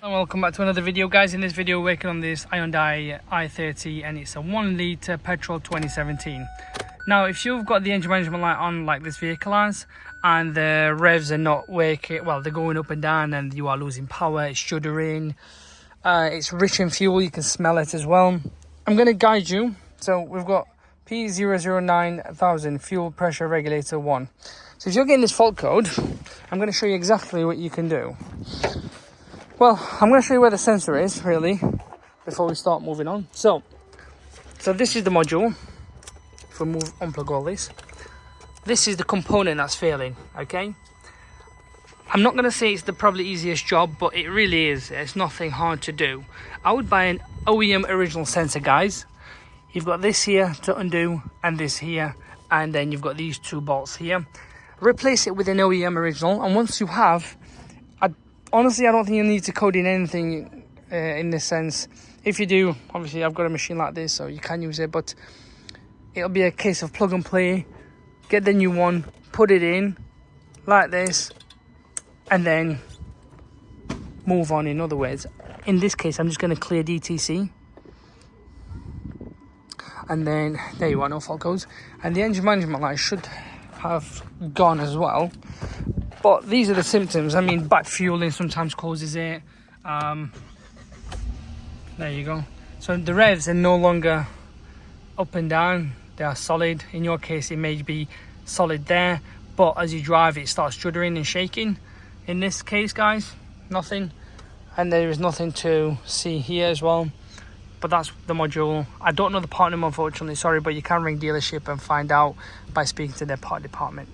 And welcome back to another video, guys. In this video we're working on this Hyundai i30 and it's a 1 litre petrol 2017. Now if you've got the engine management light on like this vehicle has and the revs are not working, well, they're going up and down and you are losing power, it's shuddering, it's rich in fuel, you can smell it as well. I'm going to guide you. So we've got P009000 fuel pressure regulator 1. So if you're getting this fault code, I'm going to show you exactly what you can do. Well, I'm going to show you where the sensor is, really, before we start moving on. So this is the module. If we unplug all this. This is the component that's failing, okay? I'm not going to say it's the probably easiest job, but it really is. It's nothing hard to do. I would buy an OEM original sensor, guys. You've got this here to undo, and this here, and then you've got these two bolts here. Replace it with an OEM original, and once you have, honestly, I don't think you need to code in anything in this sense. If you do, obviously I've got a machine like this, so you can use it, but it'll be a case of plug and play. Get the new one, put it in like this, and then move on. In other words, in this case, I'm just going to clear DTC. And then, there you are, no fault codes. And the engine management light should have gone as well. But these are the symptoms. I mean, back fueling sometimes causes it. There you go. So the revs are no longer up and down. They are solid. In your case, it may be solid there. But as you drive, it starts shuddering and shaking. In this case, guys, nothing. And there is nothing to see here as well. But that's the module. I don't know the part number, unfortunately. Sorry, but you can ring dealership and find out by speaking to their part department.